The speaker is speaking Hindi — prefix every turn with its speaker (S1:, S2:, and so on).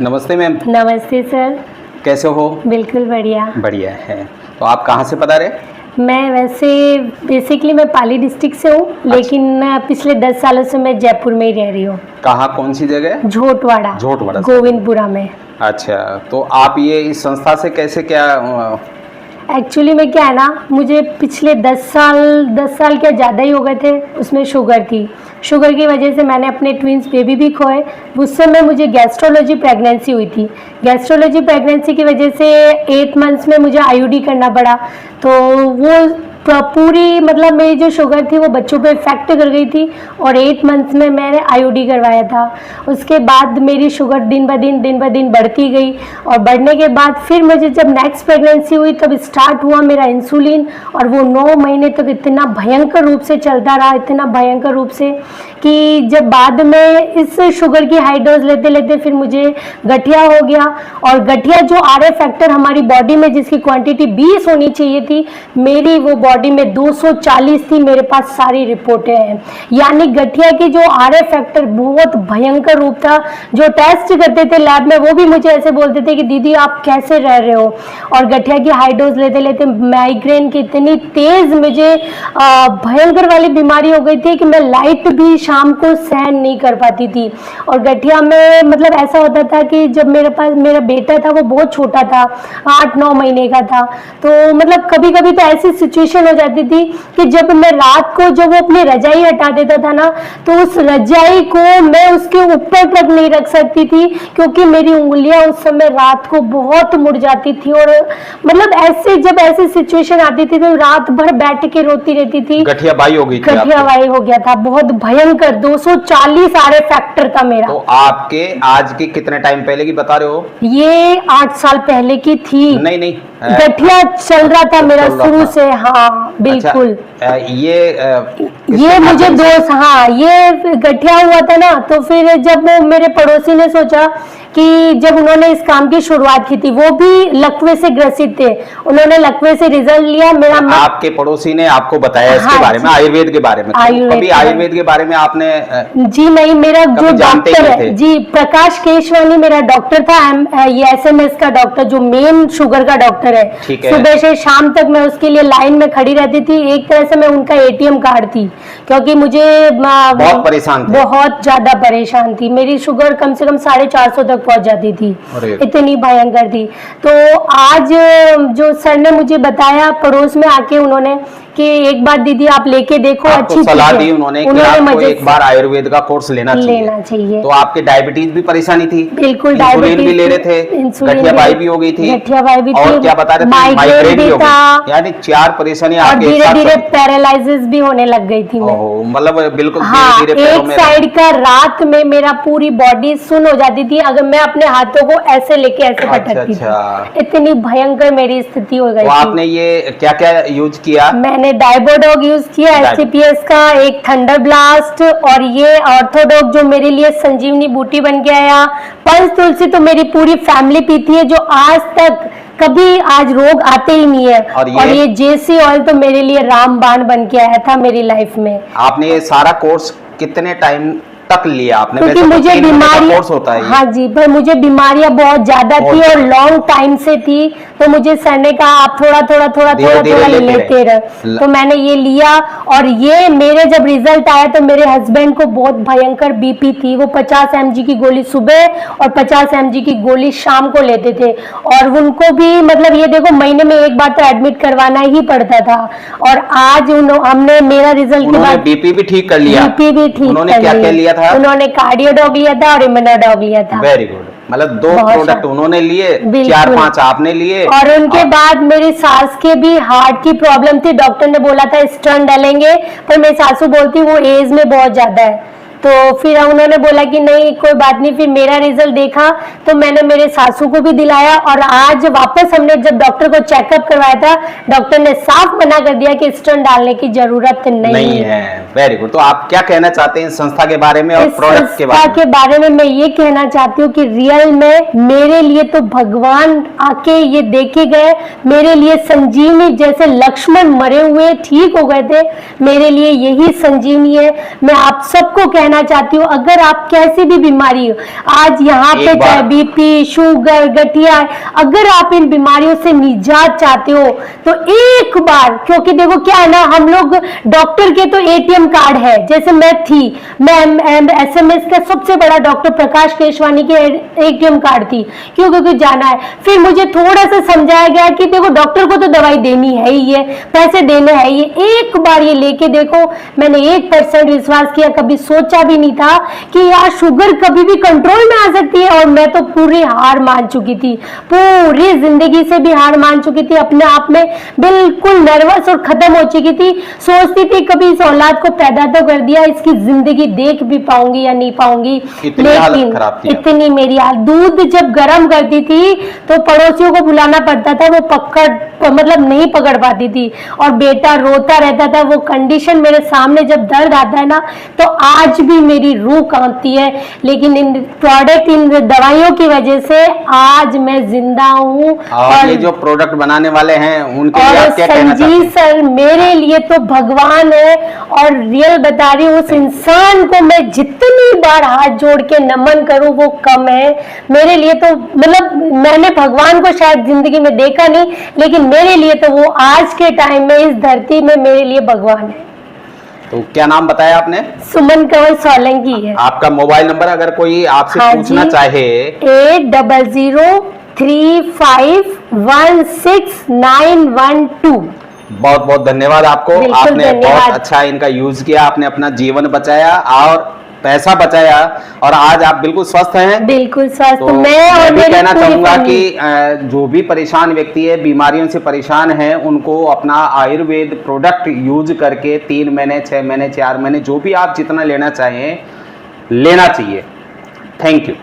S1: नमस्ते मैम।
S2: नमस्ते सर।
S1: कैसे हो?
S2: बिल्कुल बढ़िया।
S1: बढ़िया है। तो आप कहाँ से पधारे?
S2: मैं वैसे बेसिकली मैं पाली डिस्ट्रिक्ट से हूँ, लेकिन पिछले 10 सालों से मैं जयपुर में ही रह रही हूँ।
S1: कहाँ, कौन सी जगह?
S2: झोटवाड़ा।
S1: झोटवाड़ा से।
S2: गोविंदपुरा में।
S1: अच्छा, तो आप ये इस संस्था से कैसे क्या
S2: एक्चुअली में क्या है ना, मुझे पिछले 10 साल क्या ज़्यादा ही हो गए थे, उसमें शुगर थी। शुगर की वजह से मैंने अपने ट्विंस बेबी भी खोए। उस समय मुझे गैस्ट्रोलॉजी प्रेगनेंसी हुई थी। गैस्ट्रोलॉजी प्रेगनेंसी की वजह से 8 मंथ्स में मुझे आईयूडी करना पड़ा। तो वो पूरी मतलब मेरी जो शुगर थी वो बच्चों पे इफेक्ट कर गई थी, और 8 मंथ्स में मैंने आईयूडी करवाया था। उसके बाद मेरी शुगर दिन ब दिन बढ़ती गई, और बढ़ने के बाद फिर मुझे जब नेक्स्ट प्रेगनेंसी हुई तब स्टार्ट हुआ मेरा इंसुलिन, और वो 9 महीने तक इतना भयंकर रूप से चलता रहा, इतना भयंकर रूप से कि जब बाद में इस शुगर की हाई डोज लेते लेते फिर मुझे गठिया हो गया। और गठिया जो आरए फैक्टर हमारी बॉडी में जिसकी क्वांटिटी 20 होनी चाहिए थी, मेरी वो बॉडी में 240 थी। मेरे पास सारी रिपोर्टें हैं। यानी गठिया की जो आरए फैक्टर बहुत भयंकर रूप था। जो टेस्ट करते थे लैब में वो भी मुझे ऐसे बोलते थे कि दीदी आप कैसे रह रहे हो। और गठिया की हाई डोज लेते लेते माइग्रेन की इतनी तेज मुझे भयंकर वाली बीमारी हो गई थी कि मैं लाइट भी शाम को सहन नहीं कर पाती थी। और गठिया में मतलब ऐसा होता था कि जब मेरे पास मेरा बेटा था वो बहुत छोटा था, 8-9 महीने का था, तो मतलब कभी कभी तो ऐसी सिचुएशन हो जाती थी कि जब मैं रात को जब वो अपनी रजाई हटा देता था ना, तो उस रजाई को मैं उसके ऊपर तक नहीं रख सकती थी, क्योंकि मेरी उंगलियां उस समय रात को बहुत मुड़ जाती थी। और मतलब ऐसे जब ऐसी सिचुएशन आती थी तो रात भर बैठ के रोती रहती थी।
S1: गठियाबाई हो गई थी?
S2: गठियाबाई हो गया था, बहुत भयंकर। 240 आरए फैक्टर था मेरा।
S1: तो आपके आज के कितने टाइम पहले की बता रहे हो?
S2: ये 8 साल पहले की थी।
S1: नहीं
S2: गठिया चल रहा था मेरा शुरू से। हाँ बिल्कुल।
S1: अच्छा,
S2: ये मुझे दोस्त, हाँ ये गठिया हुआ था ना, तो फिर जब मेरे पड़ोसी ने सोचा कि जब उन्होंने इस काम की शुरुआत की थी, वो भी लकवे से ग्रसित थे, उन्होंने लकवे से रिजल्ट लिया। मेरा
S1: आपके पड़ोसी ने आपको बताया इसके बारे में, आयुर्वेद के बारे में? कभी आयुर्वेद के बारे में आपने?
S2: जी नहीं, मेरा जो डॉक्टर है जी प्रकाश केशवानी मेरा डॉक्टर था। ये एसएमएस का डॉक्टर जो मेन शुगर का डॉक्टर है। सुबह से शाम तक मैं उसके लिए लाइन में खड़ी रहती थी। एक तरह से मैं उनका एटीएम कार्ड थी, क्योंकि मुझे
S1: बहुत परेशान थे।
S2: बहुत ज्यादा परेशान थी। मेरी शुगर कम से कम 450 तक पहुंच जाती थी, इतनी भयंकर थी। तो आज जो सर ने मुझे बताया पड़ोस में आके, उन्होंने कि एक बार दीदी आप लेके देखो, अच्छी
S1: सलाह दी उन्होंने कि आपको एक बार आयुर्वेद का कोर्स लेना चाहिए। तो आपके डायबिटीज भी परेशानी थी?
S2: बिल्कुल,
S1: इंसुलिन भी ले रहे थे, गठियाबाई भी हो गई थी, और क्या बता रहे थे, माइग्रेन भी हो गई, यानी 4 परेशानी आपके
S2: धीरे धीरे पैरालिसिस भी होने लग गई थी।
S1: मतलब बिल्कुल
S2: एक साइड का रात में मेरा पूरी बॉडी सुन हो जाती थी अगर मैं अपने हाथों को ऐसे लेके ऐसे पटकती थी। इतनी भयंकर मेरी स्थिति हो गई।
S1: आपने ये क्या क्या यूज किया?
S2: मैंने डाइबोडॉग यूज किया, एससीपीएस का, एक थंडर ब्लास्ट, और ये ऑर्थोडॉग जो मेरे लिए संजीवनी बूटी बन के आया। पंच तुलसी तो मेरी पूरी फैमिली पीती है, जो आज तक कभी आज रोग आते ही नहीं है। और ये जेसी ऑयल तो मेरे लिए रामबाण बन के आया था मेरी लाइफ में।
S1: आपने ये सारा कोर्स कितने टाइम तक लिया आपने?
S2: क्योंकि मुझे बीमारियां
S1: होता है।
S2: हाँ जी, पर मुझे बीमारियां बहुत ज्यादा थी और लॉन्ग टाइम से थी, तो मुझे सर ने कहा आप थोड़ा लेते रहे। तो मैंने ये लिया, और ये मेरे जब रिजल्ट आया तो मेरे हस्बैंड को बहुत भयंकर बीपी थी। वो 50 mg की गोली सुबह और 50 mg की गोली शाम को लेते थे, और उनको भी मतलब ये देखो महीने में एक बार तो एडमिट करवाना ही पड़ता था। और आज हमने मेरा रिजल्ट के बाद
S1: बीपी भी ठीक कर लिया।
S2: बीपी भी ठीक।
S1: उन्होंने क्या क्या लिया था?
S2: उन्होंने कार्डियोडॉग लिया था और इम्यूनोडॉग लिया था।
S1: Very good. मतलब 2 प्रोडक्ट उन्होंने लिए, 4-5 आपने लिए।
S2: और उनके बाद मेरी सास के भी हार्ट की प्रॉब्लम थी। डॉक्टर ने बोला था स्टंट डालेंगे, पर मेरी सासू बोलती वो एज में बहुत ज्यादा है, तो फिर उन्होंने बोला कि नहीं कोई बात नहीं। फिर मेरा रिजल्ट देखा तो मैंने मेरे सासू को भी दिलाया, और आज वापस हमने जब डॉक्टर को चेकअप करवाया था, डॉक्टर ने साफ मना कर दिया कि स्टंट डालने की जरूरत नहीं है।
S1: Very good. तो आप क्या कहना चाहते हैं इस संस्था के बारे में और प्रोडक्ट
S2: के बारे में? मैं ये कहना चाहती हूँ कि रियल में मेरे लिए तो भगवान आके ये देखे गए, मेरे लिए संजीवनी, जैसे लक्ष्मण मरे हुए ठीक हो गए थे, मेरे लिए यही संजीवनी है। मैं आप सबको कहना कहना चाहती हूँ, अगर आप कैसी भी बीमारी हो, आज यहाँ पे चाहे बीपी, शुगर, गठिया, अगर आप इन बीमारियों से निजात चाहते हो तो एक बार, क्योंकि देखो क्या है ना, हम लोग डॉक्टर के तो एटीएम कार्ड है, जैसे मैं एसएमएस का सबसे बड़ा डॉक्टर प्रकाश केशवानी के एटीएम कार्ड थी, क्यों, क्योंकि जाना है। फिर मुझे थोड़ा सा समझाया गया कि देखो डॉक्टर को तो दवाई देनी है ही है, पैसे देने हैं ही, एक बार ये लेके देखो। मैंने 1% विश्वास किया, कभी सोचा भी नहीं था कि यार शुगर कभी भी कंट्रोल में आ सकती है। और मैं तो पूरी हार मान चुकी थी, पूरी जिंदगी से भी हार मान चुकी थी, अपने आप में बिल्कुल नर्वस और खत्म हो चुकी थी। सोचती थी कभी इस औलाद को पैदा तो कर दिया, इसकी जिंदगी देख भी पाऊंगी या नहीं पाऊंगी। लेकिन इतनी मेरी हालत, दूध जब गर्म करती थी तो पड़ोसियों को बुलाना पड़ता था, वो मतलब नहीं पकड़ पाती थी, और बेटा रोता रहता था। वो कंडीशन मेरे सामने जब दर्द आता है ना, तो आज भी मेरी रूह कांपती है। लेकिन इन प्रोडक्ट, इन दवाइयों की वजह से आज मैं जिंदा हूँ।
S1: और ये जो प्रोडक्ट बनाने वाले हैं उनके लिए आप क्या कहना चाहते हैं?
S2: संजीव सर मेरे लिए तो भगवान है, और रियल बता रही हूँ, उस इंसान को मैं जितनी बार हाथ जोड़ के नमन करूँ वो कम है मेरे लिए। तो मतलब मैंने भगवान को शायद जिंदगी में देखा नहीं, लेकिन मेरे लिए तो वो आज के टाइम में इस धरती में मेरे लिए भगवान है।
S1: तो क्या नाम बताया आपने?
S2: सुमन कंवर सोलंकी है।
S1: आपका मोबाइल नंबर अगर कोई आपसे पूछना चाहे?
S2: 8003516912।
S1: बहुत बहुत धन्यवाद आपको, आपने बहुत अच्छा इनका यूज किया, आपने अपना जीवन बचाया और पैसा बचाया, और आज आप बिल्कुल स्वस्थ हैं।
S2: बिल्कुल स्वस्थ।
S1: तो मैं भी कहना चाहूंगा कि जो भी परेशान व्यक्ति है, बीमारियों से परेशान है, उनको अपना आयुर्वेद प्रोडक्ट यूज करके 3 महीने, 6 महीने, 4 महीने, जो भी आप जितना लेना चाहें लेना चाहिए। Thank you.